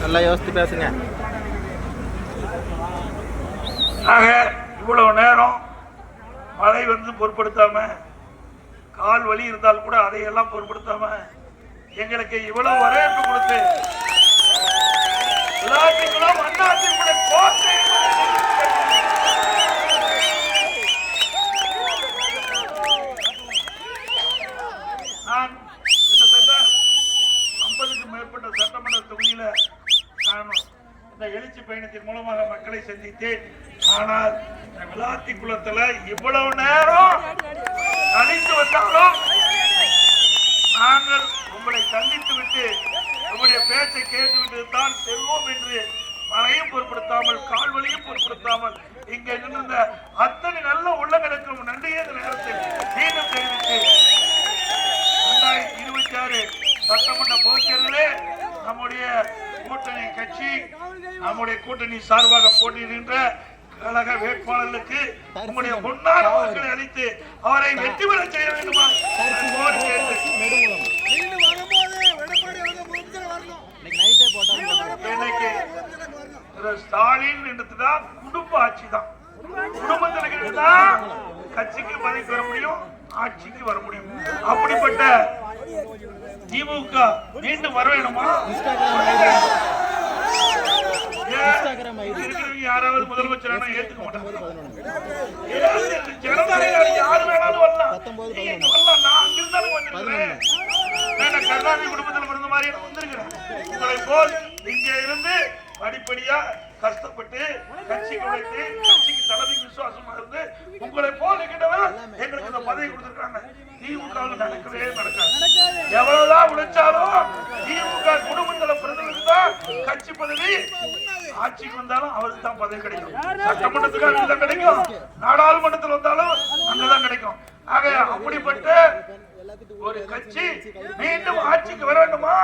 நல்லா யோசித்து பேசுங்க. ஆக இவ்வளவு நேரம் மழை பொருட்படுத்தாம, கால் வலி இருந்தால் கூட அதையெல்லாம் பொருட்படுத்தாம எங்களுக்கு இவ்வளவு வரவேற்பு கொடுத்து நான் கிட்டத்தட்ட 50க்கும் மேற்பட்ட சட்டமன்ற தொகுதியில நான் இந்த எழுச்சி பயணத்தின் மூலமாக மக்களை சந்தித்தேன். ஆனால் விளாத்தி குளத்துல இவ்வளவு நேரம் அழித்து வந்தாலும் நாங்கள் உங்களை சந்தித்து விட்டு உங்களுடைய பேச்சை கேட்டுவிட்டு தான் செல்வோம் என்று மழையும் பொருட்படுத்தாமல், கால்வழியும் பொருட்படுத்தாமல் இங்கே நின்ற அத்தனை நல்ல உள்ளங்களுக்கும் நன்றியே இந்த நேரத்தில் மீண்டும் தெரிவித்து 2026 சட்டமன்ற பொதுத்தேர்தலே நம்முடைய கூட்டணி கட்சி, நம்முடைய கூட்டணி சார்பாக போட்டியிடுகின்ற கழக வேட்பாளர்களுக்கு உங்களுடைய பொன்னான வாக்குகளை அளித்து அவரை வெற்றி பெற செய்ய வேண்டுமா? ஸ்டாலின் என்றதுதான் குடும்ப ஆட்சி தான். குடும்பத்தில் தான் கட்சிக்கு பதவிக்கு வர முடியும், ஆட்சிக்கு வர முடியும். அப்படிப்பட்ட திமுக மீண்டும் வர வேணுமா? யாராவது முதலமைச்சரான ஏத்துக்க மாட்டாங்க. யாரு வேணாலும் வரலாம். நான் அங்கிருந்தாலும் வந்திருக்கிறேன். கருணாநிதி குடும்பத்தில் இருந்த மாதிரி வந்திருக்கிறேன். உங்களை போல் இங்க இருந்து படிப்படியா கஷ்டப்பட்டு கட்சிக்கு உழைத்து கட்சிக்கு தலைமைக்கு விசுவாசமா இருந்து உங்களை போல் இருக்கின்றவன் எங்களுக்கு இந்த பதவி கொடுத்திருக்காங்க. திமுக நடக்கவே நடக்காது. எவ்வளவுதான் உழைச்சாலும் திமுக குடும்பத்தில் பிரதிநிதித்தா கட்சி பதவி ஆட்சிக்கு வந்தாலும் அவருக்கு தான் பதவி கிடைக்கும். சட்டமன்றத்துக்கு அங்கதான் கிடைக்கும், நாடாளுமன்றத்தில் வந்தாலும் அங்கதான் கிடைக்கும். ஆக அப்படிப்பட்ட ஒரு கட்சி மீண்டும் ஆட்சிக்கு வர வேண்டுமா?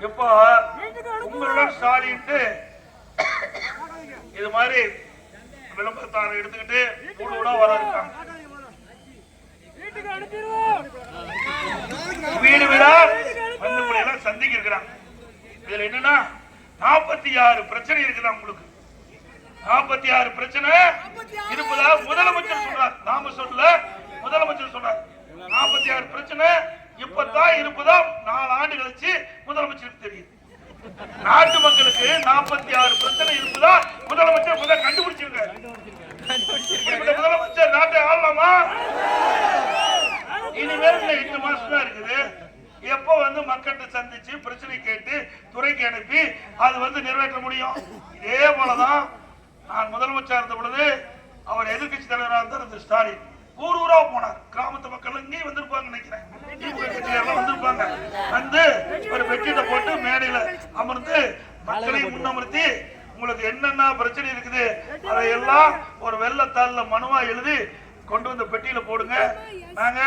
இப்போ உங்களுடன் ஸ்டாலின் இது மாதிரி விளம்பரத்தாரை எடுத்துக்கிட்டு கூட வர இருக்காங்க. வீடு வீடா வந்து சந்திக்க இருக்கிறாங்க. இதுல என்னன்னா 46 பிரச்சனை இருக்குதா உங்களுக்கு. 46 பிரச்சனை இருப்பதா முதலமைச்சர் சொல்றார். நாம சொல்ல, முதலமைச்சர் சொல்றார். 46 பிரச்சனை இப்பதான் இருப்பதா 4 ஆண்டு கழிச்சு முதலமைச்சருக்கு தெரியுது. நாட்டு மக்களுக்கு 46 பிரச்சனை இருப்பதா முதலமைச்சர் முதல் கண்டுபிடிச்சிருக்காரு. முதலமைச்சர் நாட்டை ஆளலாமா? இனிமேல் 8 மாசம் தான் இருக்குது. எப்போ மக்கள்கிட்ட சந்திச்சு பிரச்சனை கேட்டு துறைக்கு அனுப்பி அது நிறைவேற்ற முடியும்? இதே போலதான் நான் முதலமைச்சர் இருந்த பொழுது அவர் எதிர்கட்சி தலைவராக இருந்தார் ஸ்டாலின். ஊர் ஊரா போனார். கிராமத்து மக்கள் இங்கேயும் வந்திருப்பாங்க நினைக்கிறேன். வந்திருப்பாங்க. ஒரு வெற்றிட போட்டு மேடையில அமர்ந்து மக்களை முன்னமர்த்தி உங்களுக்கு என்னென்ன பிரச்சனை இருக்குது அதையெல்லாம் ஒரு வெள்ளத்தாள்ல மனுவா எழுதி கொண்டு வந்த பெட்டியில போடுங்க. நாங்க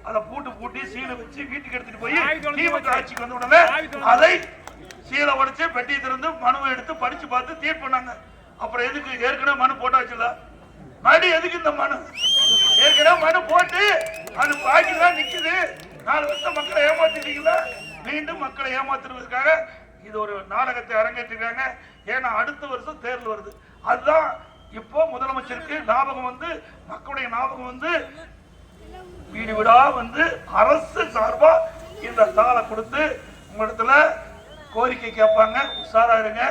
அதை பூட்டி சீலை வச்சு வீட்டுக்கு எடுத்துட்டு போய் திமுக ஆட்சிக்கு வந்த உடனே அதை சீலை உடைச்சு பெட்டியை திறந்து மனுவை எடுத்து படிச்சு பார்த்து தீர்ப்பு பண்ணாங்க. அப்புறம் எதுக்கு ஏற்கனவே மனு போட்டாச்சுல, மறுபடியும் எதுக்கு இந்த மனு? ஏற்கனவே மனு போட்டு அது பாக்கிதான் நிக்குது. 4 வருஷம் மக்களை ஏமாத்திட்டீங்களா? மீண்டும் மக்களை ஏமாத்துறதுக்காக இது ஒரு நாடகத்தை அரங்கேற்றிருக்காங்க. ஏன்னா அடுத்த வருஷம் தேர்தல் வருது. அதுதான் இப்போ முதலமைச்சருக்கு ஞாபகம் மக்களுடைய ஞாபகம் வீடு வீடா அரசு சார்பா இந்த தாளை கொடுத்து உங்களிடத்துல கோரிக்கை கேட்பாங்க. உஷாரா இருங்க,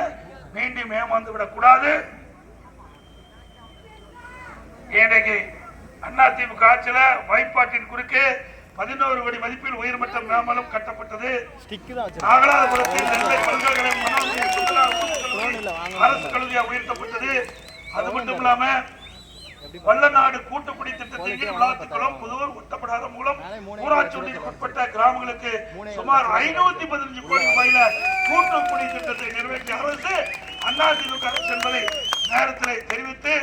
மீண்டும் ஏமாந்து விடக்கூடாது. இன்றைக்கு அதிமுக ஆட்சியில வாய்ப்பாட்டின் குறுக்கே 11 கோடி மதிப்பில் உயர்மட்ட மேம்பாலம் கட்டப்பட்டது. நாகலாபுரத்தில் நெல்லை பல்கலைக்கழகம் அரசு கல்லூரியா உயர்த்தப்பட்டது. அது மட்டும் இல்லாம வல்லநாடு கூட்டுக்குடி திட்டத்தின் விளாத்துக்குளம் புதூர் ஒட்டப்படாத மூலம் ஊராட்சி ஒன்றியத்துக்கு உட்பட்ட கிராமங்களுக்கு சுமார் 515 கோடி ரூபாயில கூட்டுக்குடி திட்டத்தை நிறைவேற்றிய அரசு அதிமுக அரசு என்பதை நேரத்தில் தெரிவித்து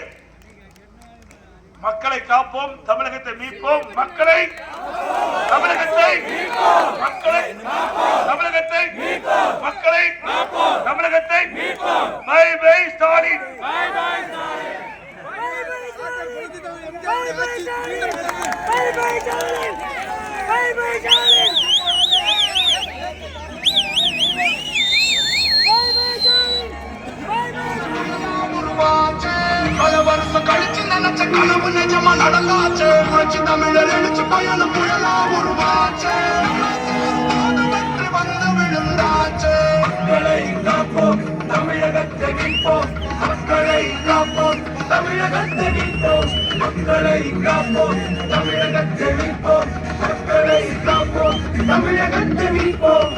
மக்களை காப்போம், தமிழகத்தை மீட்போம், மக்களை தமிழகத்தை bye bye Stalin. Bye bye, darling. Bye bye, darling. கனவு நிஜமா நடந்தாச்சு புரட்சி தமிழர் எழுச்சி பயணம் புயலா உருவாச்சு வெற்றி வந்து விழுந்தாச்சு மக்களை காப்போம் தமிழகத்தை மீட்போம் மக்களை காப்போம் தமிழகத்தை மீட்போம் மக்களை காப்போம் தமிழகத்தை மீட்போம் மக்களை காப்போம் தமிழகத்தை மீட்போம்